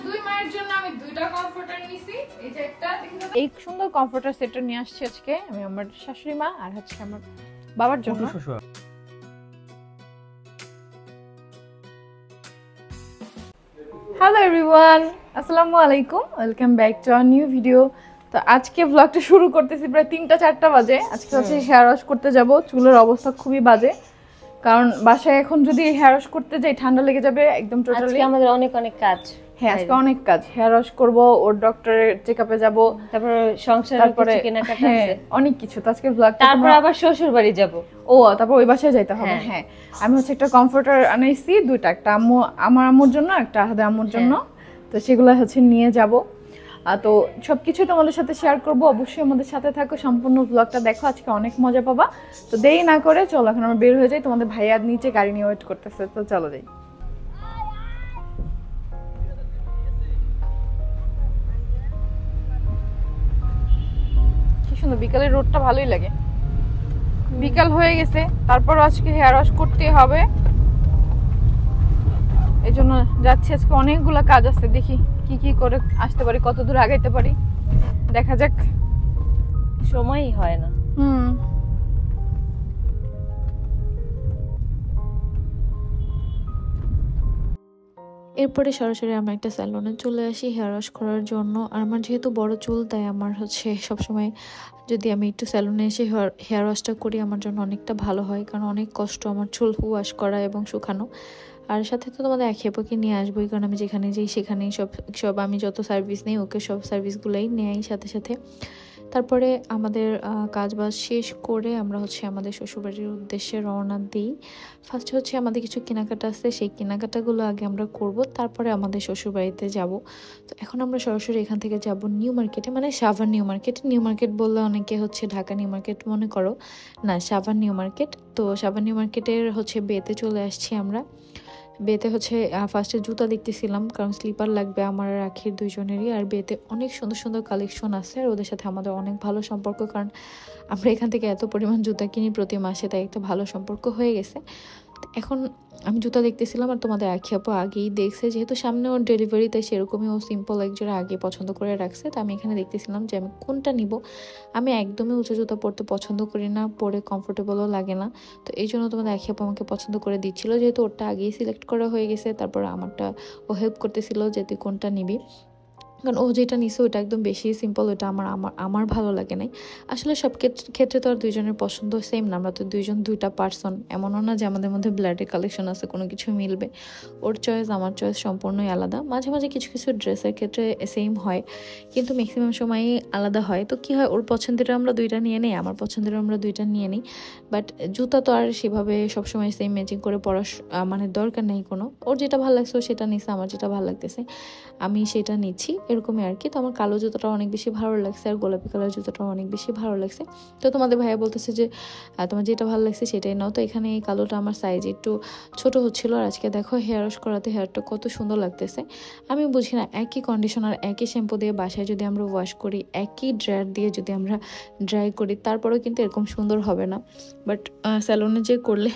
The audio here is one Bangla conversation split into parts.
দুই মায়ের জন্য আমি দুইটা কমফোর্টার নিছি। এই যে একটা এই সুন্দর কমফোর্টার সেটটা নিয়ে আসছি আজকে আমি আমার শাশুড়ি মা আর হচ্ছে আমার বাবার জন্য। হ্যালো এভরিওয়ান, আসসালামু আলাইকুম, welcome back to our new video. তো আজকে ব্লগটা শুরু করতেছি প্রায় 3টা-4টা বাজে। আজকে হচ্ছে হেয়ার ওয়াশ করতে যাব। চুলের অবস্থা খুবই বাজে, কারণ বাসায় এখন যদি হেয়ার ওয়াশ করতে যাই ঠান্ডা লেগে যাবে একদম টোটালি। আজকে আমাদের অনেক কাজ। হ্যাঁ, আজকে অনেক কাজ। হেয়ার ওয়াশ করব, ওর ডক্টরের চেকআপে যাব, তারপর সংসারের কিছু কেনাকাটা আছে, অনেক কিছু। তো আজকে ব্লগটা তারপর আবার শ্বশুর বাড়ি যাব। ও তারপর ওই বাসায় যাইতে হবে। হ্যাঁ, আমি হচ্ছে একটা কমফোর্টার আনাইছি দুইটা, একটা আম্মু আমার আম্মুর জন্য, একটা আহাদে আম্মুর জন্য। তো সেগুলো হচ্ছে নিয়ে যাব। তো সবকিছু তোমাদের সাথে শেয়ার করব, অবশ্যই আমাদের সাথে থাকো, সম্পূর্ণ ব্লগটা দেখো, আজকে অনেক মজা পাবা। তো দেরি না করে চলো এখন আমরা বের হয়ে যাই। তোমাদের ভাইয়া নিচে গাড়ি নিয়ে ওয়েট করতেছে, তো চলো যাই। কি সুন্দর বিকালের রোদটা, ভালোই লাগে। বিকাল হয়ে গেছে, তারপর আজকে হেয়ার ওয়াশ করতে হবে, এই জন্য যাচ্ছি। আজকে অনেকগুলো কাজ আছে, দেখি কি কি করে আসতে পারি, কত দূর আগাইতে পারি, দেখা যাক। সময়ই হয় না। এরপরে সরাসরি আমরা একটা স্যালুনে চলে আসি হেয়ার ওয়াশ করার জন্য। আর আমার যেহেতু বড় চুল, তাই আমার হচ্ছে সবসময় যদি আমি একটু স্যালুনে এসে হেয়ার ওয়াশটা করি আমার জন্য অনেকটা ভালো হয়, কারণ অনেক কষ্ট আমার চুল ওয়াশ করা এবং শুকানো। আর সাথে তো তোমাদের এক হেপকে নিয়ে আসবোই, কারণ আমি যেখানে যাই সেখানেই সব আমি যত সার্ভিস নেই ওকে সব সার্ভিসগুলোই নেই সাথে সাথে। তারপরে আমাদের কাজ বাজ শেষ করে আমরা হচ্ছে আমাদের শ্বশুরবাড়ির উদ্দেশ্যে রওনা দিই। ফার্স্টে হচ্ছে আমাদের কিছু কেনাকাটা আছে, সেই কেনাকাটাগুলো আগে আমরা করব, তারপরে আমাদের শ্বশুরবাড়িতে যাব। তো এখন আমরা সরাসরি এখান থেকে যাব নিউ মার্কেটে, মানে Savar new market. New market বললে অনেকে হচ্ছে ঢাকা নিউ মার্কেট মনে করো, না সাভার নিউ মার্কেট। তো সাভার নিউ মার্কেটের হচ্ছে বেতে চলে আসছি আমরা। বেতে হচ্ছে ফার্স্টে জুতা দেখতেছিলাম, কারণ স্লিপার লাগবে আমার আর আখির দুইজনেরই। আর বেতে অনেক সুন্দর সুন্দর কালেকশন আছে, আর ওদের সাথে আমাদের অনেক ভালো সম্পর্ক, কারণ আমরা এখান থেকে এত পরিমাণ জুতা কিনি প্রতি মাসে, তাই একটা ভালো সম্পর্ক হয়ে গেছে। এখন আমি জুতা দেখতেছিলাম, আর তোমাদের আখি আপু আগেই দেখছে, যেহেতু সামনে ওর ডেলিভারি, তাই সেরকমই ও সিম্পল একজোড়া আগে পছন্দ করে রাখছে। তো আমি এখানে দেখতেছিলাম যে আমি কোনটা নিব। আমি একদমই উঁচু জুতা পরতে পছন্দ করি না, পরে কমফোর্টেবলও লাগে না। তো এই জন্য তোমাদের আখি আপু আমাকে পছন্দ করে দিচ্ছিল, যেহেতু ওরটা আগেই সিলেক্ট করা হয়ে গেছে। তারপর আমারটা ও হেল্প করতেছিল যে তুই কোনটা নিবি, কারণ ও যেটা নিছে ওটা একদম বেশি সিম্পল, ওটা আমার ভালো লাগে নাই। আসলে সব ক্ষেত্রে তো আর দুইজনের পছন্দ সেম না, আমরা তো দুইজন দুইটা পার্সন, এমনও না যে আমাদের মধ্যে ব্লাডের কালেকশন আছে কোনো কিছু মিলবে। ওর চয়েস আমার চয়েস সম্পূর্ণই আলাদা। মাঝে মাঝে কিছু কিছু ড্রেসের ক্ষেত্রে সেম হয়, কিন্তু ম্যাক্সিমাম সময়ই আলাদা হয়। তো কী হয়, ওর পছন্দের আমরা দুইটা নিয়ে নিই, আমার পছন্দের আমরা দুইটা নিয়ে নিই। বাট জুতা তো আর সেভাবে সবসময় সেম ম্যাচিং করে পরা মানে দরকার নেই কোনো। ওর যেটা ভালো লাগছে ও সেটা নিচ্ছে, আমার যেটা ভালো লাগতেছে আমি সেটা নিচ্ছি, এরকমই আর কি। তো আমার কালো জুতোটা অনেক বেশি ভালো লাগছে, আর গোলাপি কালার জুতোটা অনেক বেশি ভালো লাগছে। তো তোমাদের ভাইয়া বলতেছে যে তোমার যেটা ভালো লাগছে সেটাই নাও। তো এখানে এই কালোটা আমার সাইজ একটু ছোট হচ্ছিল, আর আজকে দেখো হেয়ার ওয়াশ করাতে হেয়ারটা কত সুন্দর লাগতেছে। আমি বুঝি না, একই কন্ডিশনার একই শ্যাম্পু দিয়ে বাসায় যদি আমরা ওয়াশ করি, একই ড্রায়ার দিয়ে যদি আমরা ড্রাই করি, তারপরেও কিন্তু এরকম সুন্দর হবে না। বাট স্যালুনে যে করলে,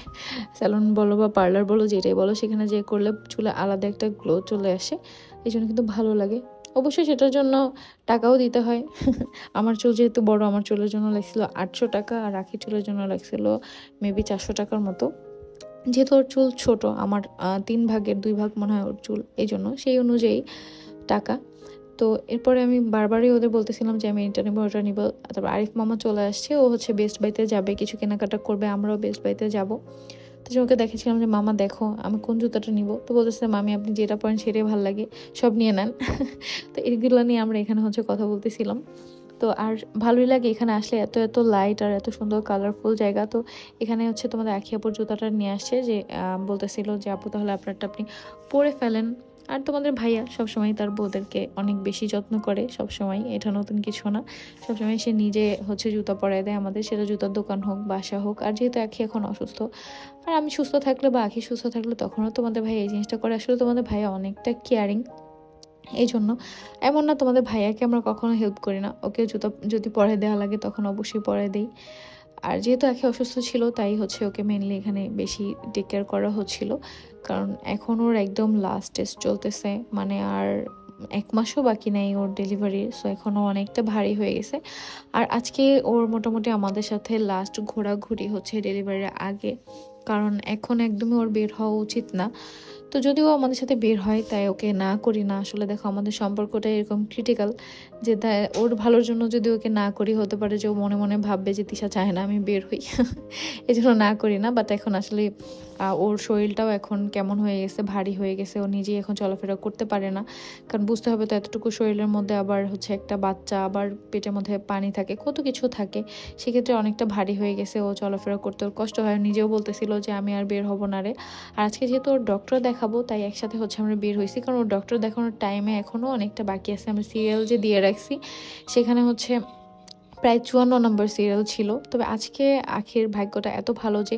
স্যালুন বলো বা পার্লার বলো, যেটাই বলো, সেখানে যে করলে চুলে আলাদা একটা গ্লো চলে আসে, এই জন্য কিন্তু ভালো লাগে। অবশ্যই সেটার জন্য টাকাও দিতে হয়। আমার চুল যেহেতু বড়, আমার চুলের জন্য লাগছিল 800 টাকা, আর রাখি চুলের জন্য লাগছিল মেবি 400 টাকার মতো। যেহেতু ওর চুল ছোট, আমার 3 ভাগের 2 ভাগ মনে হয় ওর চুল, এই জন্য সেই অনুযায়ী টাকা। তো এরপরে আমি বারবারই ওদের বলতেছিলাম যে আমি এটা নিবো ওটা নিবো। তারপর আরিফ মামা চলে আসছে, ও হচ্ছে বেস্ট বাইতে যাবে, কিছু কেনাকাটা করবে, আমরাও বেস্ট বাইতে যাবো। তো ওকে দেখেছিলাম যে মামা দেখো আমি কোন জুতাটা নিব। তো বলতেছে মামি আপনি যেটা পরেন সেটাই ভালো লাগে, সব নিয়ে নেন। তো এইগুলো নিয়ে আমরা এখানে হচ্ছে কথা বলতেছিলাম। তো আর ভালোই লাগে এখানে আসলে, এত এত লাইট আর এত সুন্দর কালারফুল জায়গা। তো এখানে হচ্ছে তোমাদের আখি আপুর জুতাটা নিয়ে আসছে, যে বলতেছিল যে আপু তাহলে আপনারটা আপনি পরে ফেলেন। আর তোমাদের ভাইয়া সবসময় তার বউদেরকে অনেক বেশি যত্ন করে, সবসময়, এটা নতুন কিছু না। সবসময় সে নিজে হচ্ছে জুতা পরায় দেয় আমাদের, সেটা জুতার দোকান হোক বাসা হোক। আর যেহেতু আখি এখন অসুস্থ, আর আমি সুস্থ থাকলে বা আখি সুস্থ থাকলে তখনও তোমাদের ভাইয়া এই জিনিসটা করে। আসলে তোমাদের ভাইয়া অনেকটা কেয়ারিং, এই জন্য। এমন না তোমাদের ভাইয়াকে আমরা কখনো হেল্প করি না, ওকে জুতা যদি পরায় দেওয়া লাগে তখন অবশ্যই পরায় দিই। আর যেহেতু আখি অসুস্থ ছিল, তাই হচ্ছে ওকে মেনলি এখানে বেশি টেক কেয়ার করা হচ্ছিল, কারণ এখন ওর একদম লাস্ট টেস্ট চলতেছে, মানে আর 1 মাসও বাকি নেই ওর ডেলিভারির, সো এখনও অনেকটা ভারী হয়ে গেছে। আর আজকে ওর মোটামুটি আমাদের সাথে লাস্ট ঘোরাঘুরি হচ্ছে ডেলিভারির আগে, কারণ এখন একদমই ওর বের হওয়া উচিত না। তো যদিও আমাদের সাথে বের হয় তাই ওকে না করি না। আসলে দেখো আমাদের সম্পর্কটা এরকম ক্রিটিক্যাল যে ওর ভালোর জন্য যদি ওকে না করি, হতে পারে যে ও মনে মনে ভাববে যে তিশা চায় না আমি বের হই, এই জন্য না করি না। বাট এখন আসলে ওর শরীরটাও এখন কেমন হয়ে গেছে, ভারী হয়ে গেছে, ও নিজেই এখন চলাফেরা করতে পারে না। কারণ বুঝতে হবে তো এতটুকু শরীরের মধ্যে আবার হচ্ছে একটা বাচ্চা, আবার পেটের মধ্যে পানি থাকে, কত কিছু থাকে, সেক্ষেত্রে অনেকটা ভারী হয়ে গেছে, ও চলাফেরা করতে ওর কষ্ট হয়। নিজেও বলতেছিল যে আমি আর বের হব না রে। আর আজকে যেহেতু ওর ডক্টর দেখাবো তাই একসাথে হচ্ছে আমরা বের হয়েছি, কারণ ওর ডক্টর দেখানোর টাইমে এখনও অনেকটা বাকি আছে। আমরা সিরিয়াল যে দিয়ে রাখছি সেখানে হচ্ছে প্রায় 54 নম্বর সিরিয়াল ছিল। তবে আজকে আখির ভাগ্যটা এত ভালো যে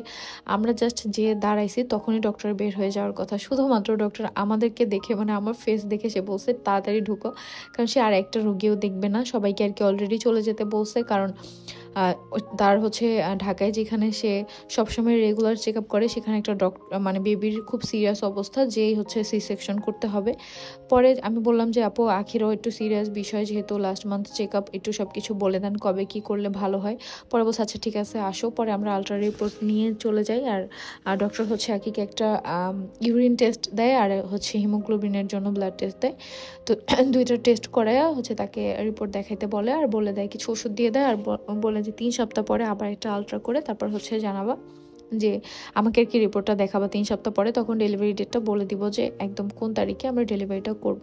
আমরা জাস্ট যে দাঁড়াইছি তখনই ডক্টর বের হয়ে যাওয়ার কথা। শুধুমাত্র ডক্টর আমাদেরকে দেখে, মানে আমার ফেস দেখে সে বলছে তাড়াতাড়ি ঢুকো, কারণ সে আর একটা রুগীও দেখবে না, সবাইকে আর কি অলরেডি চলে যেতে বলছে। কারণ তার হচ্ছে ঢাকায় যেখানে সে সবসময় রেগুলার চেক আপ করে সেখানে একটা মানে বেবির খুব সিরিয়াস অবস্থা, যেই হচ্ছে সি সেকশন করতে হবে। পরে আমি বললাম যে আপু আখিরও একটু সিরিয়াস বিষয়, যেহেতু লাস্ট মান্থ চেক আপ, একটু সব কিছু বলে দেন কবে কি করলে ভালো হয়। পরে বলছে আচ্ছা ঠিক আছে আসো। পরে আমরা আলট্রা রিপোর্ট নিয়ে চলে যাই, আর ডক্টর হচ্ছে আখিকে একটা ইউরিন টেস্ট দেয় আর হচ্ছে হিমোগ্লোবিনের জন্য ব্লাড টেস্ট দেয়। তো দুইটা টেস্ট করে হচ্ছে তাকে রিপোর্ট দেখাইতে বলে, আর বলে দেয় কিছু ওষুধ দিয়ে দেয়, আর বলে যে 3 সপ্তাহ পরে আবার একটা আলট্রা করে তারপর হচ্ছে জানাবা যে আমাকে আর কি রিপোর্টটা দেখাবা 3 সপ্তাহ পরে, তখন ডেলিভারি ডেটটা বলে দিব যে একদম কোন তারিখে আমরা ডেলিভারিটা করব।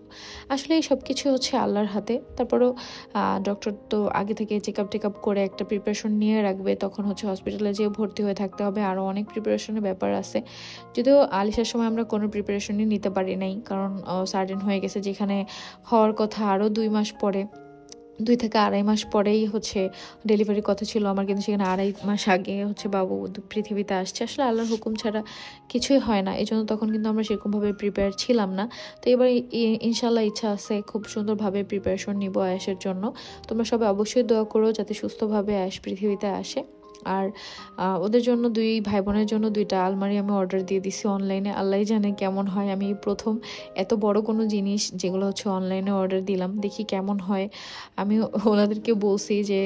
আসলে এই সব কিছু হচ্ছে আল্লাহর হাতে। তারপরেও ডক্টর তো আগে থেকে চেক আপ করে একটা প্রিপারেশন নিয়ে রাখবে, তখন হচ্ছে হসপিটালে যেয়ে ভর্তি হয়ে থাকতে হবে, আরও অনেক প্রিপারেশনের ব্যাপার আছে। যদিও আলিশার সময় আমরা কোনো প্রিপারেশনই নিতে পারি নাই, কারণ সার্টেন হয়ে গেছে, যেখানে হওয়ার কথা আরও 2 মাস পরে, 2 থেকে 2.5 মাস পরেই হচ্ছে ডেলিভারির কথা ছিল আমার, কিন্তু সেখানে 2.5 মাস আগে হচ্ছে বাবু পৃথিবীতে আসছে। আসলে আল্লাহর হুকুম ছাড়া কিছুই হয় না, এই জন্য তখন কিন্তু আমরা সেরকমভাবে প্রিপেয়ার ছিলাম না। তো এবার ইনশাল্লাহ ইচ্ছা আছে খুব সুন্দরভাবে প্রিপারেশন নিব আয়েশের জন্য। তোমরা সবাই অবশ্যই দোয়া করো যাতে সুস্থভাবে আয়েশ পৃথিবীতে আসে। আর ওদের জন্য 2 ভাই বোনের জন্য 2টা আলমারি আমি অর্ডার দিয়ে দিছি অনলাইনে। আল্লাহ জানে কেমন হয়, আমি প্রথম এত বড় কোনো জিনিস যেগুলো হচ্ছে অনলাইনে অর্ডার দিলাম, দেখি কেমন হয়। আমি ওনাদেরকে বলছি যে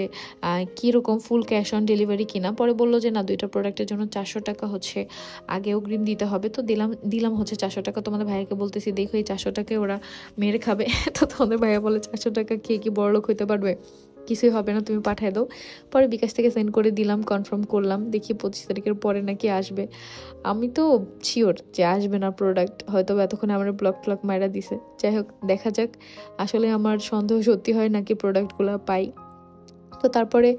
কীরকম ফুল ক্যাশ অন ডেলিভারি কিনা। পরে বললো যে না 2টা প্রোডাক্টের জন্য 400 টাকা হচ্ছে আগে অগ্রিম দিতে হবে। তো দিলাম হচ্ছে 400 টাকা। তোমাদের ভাইয়াকে বলতেছি দেখো এই 400 টাকায় ওরা মেরে খাবে। তো তোমাদের ভাইয়া বলে 400 টাকা খেয়ে কি বড়লোক হইতে পারবে, কিছুই হবে না, তুমি পাঠিয়ে দাও। পরে বিকাশ থেকে সেন্ড করে দিলাম, কনফার্ম করলাম, দেখি 25 তারিখের পরে নাকি আসবে। আমি তো শিওর যে আসবে না প্রোডাক্ট, হয়তো এতক্ষণে আমার ব্লক মারা দিছে। যাই হোক দেখা যাক, আসলে আমার সন্দেহ সত্যি হয় নাকি প্রোডাক্টগুলো পাই। তো তারপরে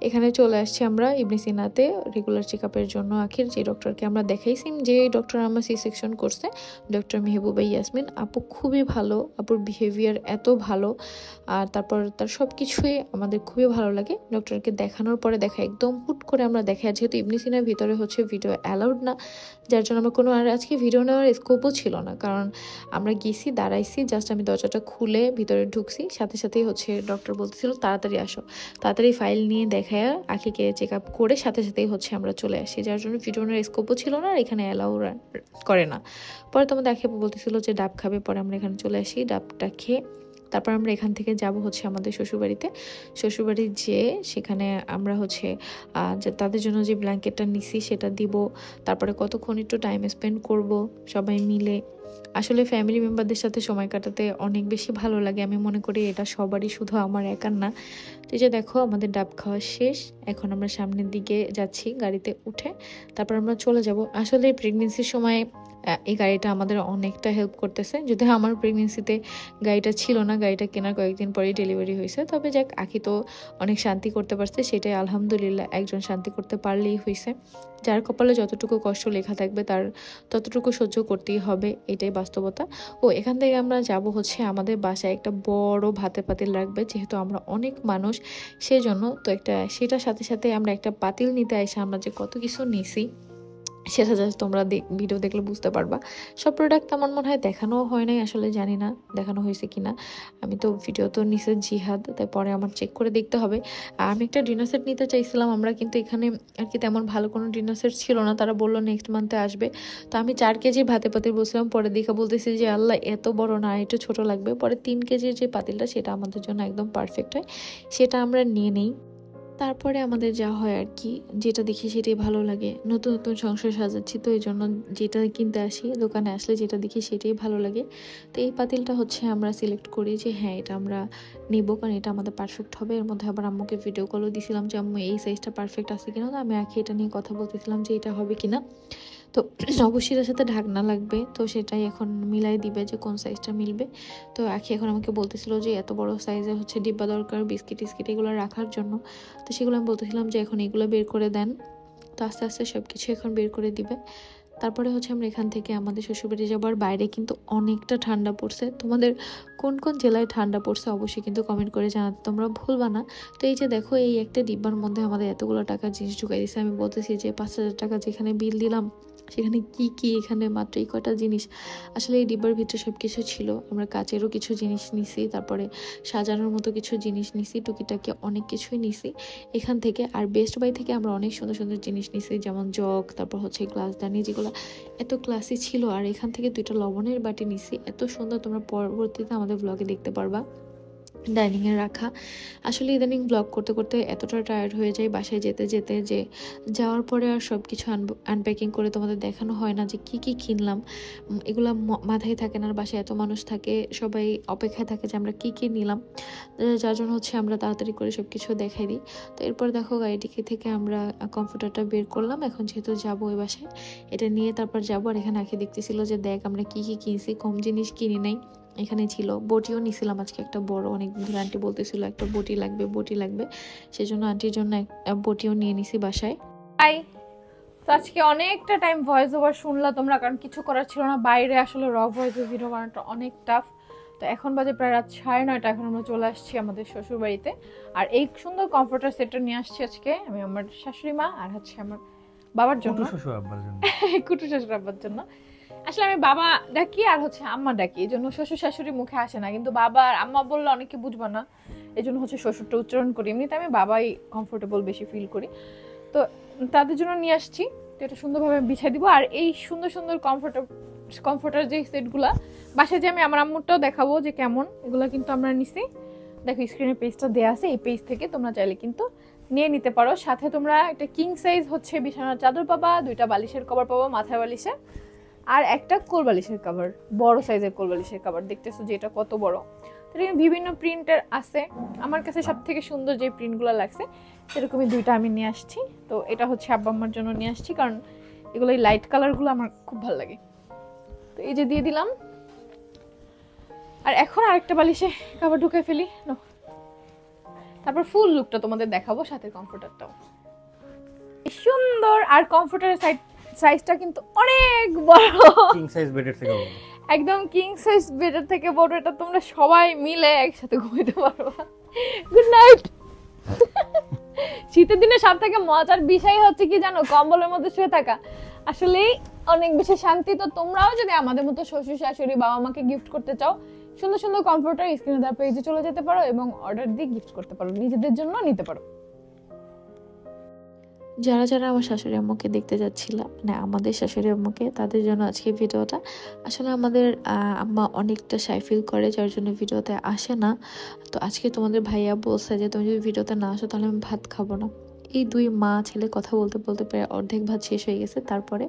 এখানে চলে আসছি আমরা ইবনে সিনাতে রেগুলার চেক আপের জন্য। আখির যে ডক্টরকে আমরা দেখাইছি, যে ডক্টর আমার সি সেকশন করছে, ডক্টর মেহবুবা ইয়াসমিন আপু, খুবই ভালো। আপুর বিহেভিয়ার এত ভালো, আর তারপর তার সব কিছুই আমাদের খুবই ভালো লাগে। ডক্টরকে দেখানোর পরে দেখা একদম হুট করে আমরা দেখাই, যেহেতু ইবনে সিনার ভিতরে হচ্ছে ভিডিও অ্যালাউড না, যার জন্য আমরা কোনো, আর আজকে ভিডিও নেওয়ার স্কোপও ছিল না, কারণ আমরা গেছি দাঁড়াইছি, জাস্ট আমি দরজাটা খুলে ভিতরে ঢুকছি, সাথে সাথেই হচ্ছে ডক্টর বলতেছিল তাড়াতাড়ি আসো, তাড়াতাড়ি ফাইল নিয়ে দেখায় আখিকে চেক আপ করে সাথে সাথেই হচ্ছে আমরা চলে আসি, যার জন্য ভিডিও নেওয়ার স্কোপও ছিল না, আর এখানে অ্যালাউ করে না। পরে তোমাদের আখি বলতেছিল যে ডাব খাবে, পরে আমরা এখানে চলে আসি, ডাবটা খেয়ে তারপর আমরা এখান থেকে যাব হচ্ছে আমাদের শ্বশুরবাড়িতে। শ্বশুরবাড়ি যেয়ে সেখানে আমরা হচ্ছে যে তাদের জন্য যে ব্ল্যাঙ্কেটটা নিছি সেটা দিব, তারপরে কতক্ষণ একটু টাইম স্পেন্ড করব সবাই মিলে। আসলে ফ্যামিলি মেম্বারদের সাথে সময় কাটাতে অনেক বেশি ভালো লাগে, আমি মনে করি এটা সবারই, শুধু আমার একার না। তো এই যে দেখো আমাদের ডাব খাওয়া শেষ, এখন আমরা সামনের দিকে যাচ্ছি গাড়িতে উঠে, তারপর আমরা চলে যাব। আসলে প্রেগনেন্সির সময় এই গাড়িটা আমাদের অনেকটা হেল্প করতেছে, যদি আমার প্রেগনেন্সিতে গাড়িটা ছিল না, গাড়িটা কেনার কয়েকদিন পরেই ডেলিভারি হয়েছে। তবে যাক আখি তো অনেক শান্তি করতে পারছে, সেটাই আলহামদুলিল্লাহ, একজন শান্তি করতে পারলেই হয়েছে। যার কপালে যতটুকু কষ্ট লেখা থাকবে তার ততটুকু সহ্য করতেই হবে, এটাই বাস্তবতা। ও এখান থেকে আমরা যাব হচ্ছে আমাদের বাসায় একটা বড় ভাতের পাতিল রাখবে, যেহেতু আমরা অনেক মানুষ সেই জন্য। তো সেটার সাথে সাথে আমরা একটা পাতিল নিতে এসে আমরা যে কত কিছু নিছি সেটা জাস্ট তোমরা ভিডিও দেখলে বুঝতে পারবা। সব প্রোডাক্ট আমার মনে হয় দেখানো হয় নাই, আসলে জানি না দেখানো হয়েছে কিনা। আমি তো ভিডিও তো নিচে জিহাদ, তাই পরে আমার চেক করে দেখতে হবে। আর আমি একটা ডিনার সেট নিতে চাইছিলাম আমরা, কিন্তু এখানে আর কি তেমন ভালো কোনো ডিনার সেট ছিল না। তারা বললো নেক্সট মান্থে আসবে। তো আমি 4 কেজি ভাতে পাতিল বলছিলাম, পরে দেখে বলতেছি যে আল্লাহ এত বড় না, একটু ছোট লাগবে। পরে 3 কেজির যে পাতিলটা সেটা আমাদের জন্য একদম পারফেক্ট হয়, সেটা আমরা নিয়ে নিই। তারপরে আমাদের যা হয় আর কি, যেটা দেখি সেটাই ভালো লাগে। নতুন নতুন সংসার সাজাচ্ছি, তো এই জন্য যেটা কিনতে আসি, দোকানে আসলে যেটা দেখি সেটাই ভালো লাগে। তো এই পাতিলটা হচ্ছে আমরা সিলেক্ট করি যে হ্যাঁ এটা আমরা নিব, কারণ এটা আমাদের পারফেক্ট হবে। এর মধ্যে আবার আম্মুকে ভিডিও কলও দিছিলাম যে আম্মু এই সাইজটা পারফেক্ট আছে কিনা। তো আমি আখি এটা নিয়ে কথা বলতেছিলাম যে এটা হবে কিনা। তো অবশ্যই এটার সাথে ঢাকনা লাগবে, তো সেটাই এখন মিলাই দিবে যে কোন সাইজটা মিলবে। তো আখি এখন আমাকে বলতেছিল যে এত বড় সাইজে হচ্ছে ডিব্বা দরকার বিস্কিট টিস্কিট এগুলো রাখার জন্য। তো সেগুলো আমি বলতেছিলাম যে এখন এগুলো বের করে দেন। তো আস্তে আস্তে সব কিছু এখন বের করে দিবে। তারপরে হচ্ছে আমরা এখান থেকে আমাদের শ্বশুরবাড়ি যাবার। বাইরে কিন্তু অনেকটা ঠান্ডা পড়ছে। তোমাদের কোন কোন জেলায় ঠান্ডা পড়ছে অবশ্যই কিন্তু কমেন্ট করে জানাতে তোমরা ভুলবা না। তো এই যে দেখো, এই একটা ডিব্বার মধ্যে আমাদের এতগুলো টাকার জিনিস ঢুকাই দিয়েছে। আমি বলতেছি যে 5,000 টাকা যেখানে বিল দিলাম সেখানে কি কি, এখানে মাত্র এই কটা জিনিস। আসলে এই ডিব্বার ভিতরে সব কিছু ছিল। আমরা কাচেরও কিছু জিনিস নিছি, তারপরে সাজানোর মতো কিছু জিনিস নিছি, টুকিটাকি অনেক কিছুই নিছি এখান থেকে। আর বেস্ট বাই থেকে আমরা অনেক সুন্দর সুন্দর জিনিস নিছি, যেমন জগ, তারপর হচ্ছে গ্লাসদানি, যেগুলো এত ক্লাসি ছিল। আর এখান থেকে 2টা লবণের বাটি নিছি, এত সুন্দর, তোমরা পরবর্তীতে আমাদের ব্লগে দেখতে পারবা ডাইনিংয়ে রাখা। আসলে ইদানিং ব্লগ করতে করতে এতটা টায়ার্ড হয়ে যায় বাসায় যেতে যেতে, যে যাওয়ার পরে আর সব কিছু আনপ্যাকিং করে তোমাদের দেখানো হয় না যে কি কি কিনলাম। এগুলো মাথায় থাকে না। আর বাসায় এত মানুষ থাকে, সবাই অপেক্ষায় থাকে যে আমরা কি কি নিলাম, যার জন্য হচ্ছে আমরা তাড়াতাড়ি করে সব কিছু দেখাই দিই। তো এরপর দেখো গাড়িটিকে থেকে আমরা কম্পিউটারটা বের করলাম। এখন যেহেতু যাবো ওই বাসায়, এটা নিয়ে তারপর যাবো। আর এখানে আঁকে দেখতেছিল যে দেখ আমরা কি কি কিনছি, কম জিনিস কিনি নাই। এখানে ছিল বটিও নিছিলাম আজকে একটা বড়, অনেকদিন ধরে আন্টি বলতেছিল একটা বটি লাগবে বটি লাগবে, সেজন্য আন্টির জন্য একটা বটিও নিয়ে নিছি বাসায়। হাই, তো আজকে অনেকটা টাইম ভয়েস ওভার শুনলা তোমরা, কারণ কিছু করার ছিল না। বাইরে আসলে র ভয়েসে ভিডিও বানানোটা অনেক টাফ। তো এখন বাজে প্রায় রাত 9:30। এখন আমরা চলে আসছি আমাদের শ্বশুর বাড়িতে। আর এই সুন্দর কমফোর্টার সেটটা নিয়ে আসছি আজকে আমি আমার শাশুড়ি মা আর হচ্ছে আমার বাবার জন্য, কুটু শ্বশুর আব্বার জন্য। আসলে আমি বাবা ডাকি আর হচ্ছে আম্মা ডাকি, এই জন্য শ্বশুর শাশুড়ি মুখে আসে না। কিন্তু বাবা আর আম্মা বললে অনেকে বুঝবা না, এই জন্য হচ্ছে শ্বশুরটা উচ্চারণ করি। এমনিতে আমি বাবাই কমফোর্টেবল বেশি ফিল করি, তো তাদের জন্য নিয়ে আসছি। তো এটা সুন্দরভাবে বিছাই দিব। আর এই সুন্দর সুন্দর কমফোর্টার যে সেটগুলা বাসায় যে আমি আমার আম্মুরটাও দেখাবো যে কেমন, এগুলো কিন্তু আমরা নিছি। দেখো স্ক্রিনের পেজটা দেওয়া আছে, এই পেজ থেকে তোমরা চাইলে কিন্তু নিয়ে নিতে পারো। সাথে তোমরা একটা কিং সাইজ হচ্ছে বিছানার চাদর পাবা, 2টা বালিশের কভার পাবা মাথার বালিশে, আর একটা কোল বালিশের কভার, বড় সাইজের কোল বালিশের কভার। দেখতেছো যে এটা কত বড়। তো বিভিন্ন প্রিন্টের আছে, আমার কাছে সব থেকে সুন্দর যে প্রিন্টগুলো লাগছে সেরকমই 2টা আমি নিয়ে আসছি। তো এটা হচ্ছে আব্বা আম্মার জন্য নিয়ে আসছি, কারণ এগুলো এই লাইট কালারগুলো আমার খুব ভালো লাগে। তো এই যে দিয়ে দিলাম। আর এখন আরেকটা বালিশে কভার ঢুকে ফেলি, তারপর ফুল লুকটা তোমাদের দেখাবো, সাথে কমফোর্টারটাও সুন্দর। আর কমফোর্টারের সাইজটা কিন্তু অনেক বড়, কিং সাইজ বেডের থেকে বড়, একদম কিং সাইজ বেডের থেকে বড়। এটা তোমরা সবাই মিলে একসাথে ঘুমাইতে পারবা। Good night. শীতের দিনে সব থেকে মজার বিষয় হচ্ছে কি জানো, কম্বলের মধ্যে শুয়ে থাকা আসলেই অনেক বেশি শান্তি। তো তোমরাও যদি আমাদের মতো শ্বশুর শাশুড়ি বাবা মাকে গিফট করতে চাও, সুন্দর সুন্দর কমফোর্টার স্ক্রিনে দেওয়া পেজে চলে যেতে পারো এবং অর্ডার দিয়ে গিফট করতে পারো, নিজেদের জন্য নিতে পারো। যারা যারা আমার শাশুড়ি আম্মুকে দেখতে যাচ্ছিলাম, মানে আমাদের শাশুড়ি আম্মুকে, তাদের জন্য আজকে ভিডিওটা। আসলে আমাদের আম্মা অনেকটা শাই ফিল করে, যার জন্য ভিডিওতে আসে না। তো আজকে তোমাদের ভাইয়া বলছে যে তুমি যদি ভিডিওতে না আসো তাহলে আমি ভাত খাবো না। এই 2 মা ছেলে কথা বলতে বলতে প্রায় অর্ধেক ভাত শেষ হয়ে গেছে, তারপরে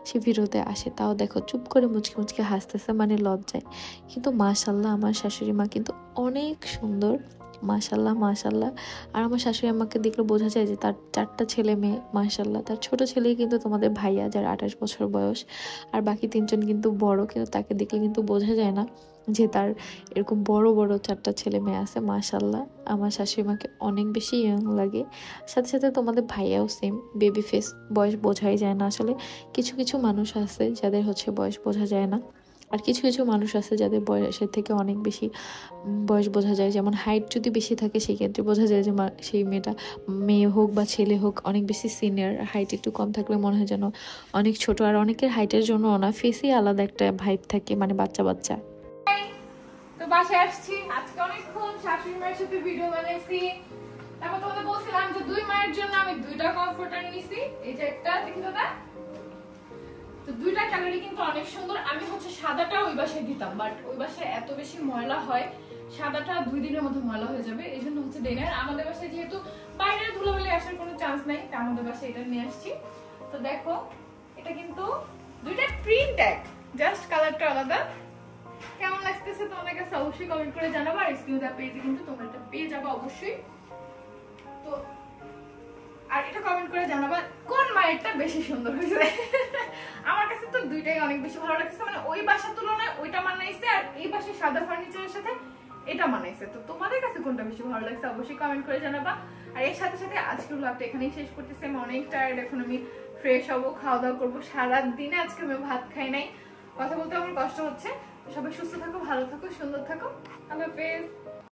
সে ভিডিওতে আসে। তাও দেখো চুপ করে মুচকে মুচকে হাসতেছে, মানে লজ্জায়। কিন্তু মাশাল্লাহ আমার শাশুড়ি মা কিন্তু অনেক সুন্দর, মাশাল্লাহ মাশাল্লাহ। আর আমার শাশুড়ি আমাকে দেখলে বোঝা যায় যে তার 4টা ছেলে মেয়ে, মাশাল্লাহ। তার ছোট ছেলেই কিন্তু তোমাদের ভাইয়া, যার 28 বছর বয়স। আর বাকি 3জন কিন্তু বড়, কিন্তু তাকে দেখলে কিন্তু বোঝা যায় না যে তার এরকম বড় বড় 4টা ছেলে মেয়ে আছে। মাশাল্লাহ আমার শাশুড়ি মাকে অনেক বেশি ইয়ং লাগে। সাথে সাথে তোমাদের ভাইয়াও সেম, বেবি ফেস, বয়স বোঝাই যায় না। আসলে কিছু কিছু মানুষ আছে যাদের হচ্ছে বয়স বোঝা যায় না। আর কিছু কিছু মানুষ আছে যাদের বয়সের থেকে অনেক বেশি বয়স বোঝা যায়, যেমন হাইট যদি বেশি থাকে সেই ক্ষেত্রে বোঝা যায় যে সেই মেয়েটা, মেয়ে হোক বা ছেলে হোক, অনেক বেশি সিনিয়র। হাইট একটু কম থাকলে মনে হয় যেন অনেক ছোট। আর অনেকের হাইটের জন্য না ফেসে আলাদা একটা ভাইব থাকে, মানে বাচ্চা বাচ্চা। তো বাসায় আসছি, আজকে অনেকক্ষণ শাশুড়ি মায়ের সাথে ভিডিও বানাইছি। তারপর তোমাদের বলছিলাম যে 2 মায়ের জন্য আমি 2টা কমফোর্টার নিছি। এই যে একটা দেখি দাদা, তো 2টা কালারই কিন্তু অনেক সুন্দর। আমি হচ্ছে সাদাটা ওই বাসায় দিতাম, বাট ওই বাসায় এত বেশি ময়লা হয়, সাদাটা 2 দিনের মধ্যে ময়লা হয়ে যাবে, এই জন্য হচ্ছে ডেনার। আমাদের বাসায় যেহেতু বাইরের ধুলোবালি আসার কোনো চান্স নাই, তাই আমাদের বাসায় এটা নিয়ে আসছি। তো দেখো এটা কিন্তু 2টা প্রিন্ট এক, জাস্ট কালারটা আলাদা। কেমন লাগতেছে তোমাদের কাছে অবশ্যই কমেন্ট করে জানাবা। আর স্ক্রিন দেওয়া পেজে কিন্তু তোমরা এটা পেয়ে যাবে অবশ্যই। তো আর এটা কমেন্ট করে জানাবা কোন মায়েরটা বেশি সুন্দর হয়েছে। আমার কাছে তো 2টাই অনেক বেশি ভালো লাগছে, মানে ওই বাসার তুলনায় ওইটা মানাইছে, আর এই বাসার সাদা ফার্নিচারের সাথে এটা মানাইছে। তো তোমাদের কাছে কোনটা বেশি ভালো লাগছে অবশ্যই কমেন্ট করে জানাবা। আর এর সাথে সাথে আজকের ব্লগটা এখানেই শেষ করতেছি। আমি অনেক টায়ার্ড, এখন আমি ফ্রেশ হবো, খাওয়া দাওয়া করবো। সারাদিনে আজকে আমি ভাত খাই নাই, কথা বলতে আমার কষ্ট হচ্ছে। সবাই সুস্থ থাকো, ভালো থাকো, সুন্দর থাকো। আল্লাহ হাফেজ।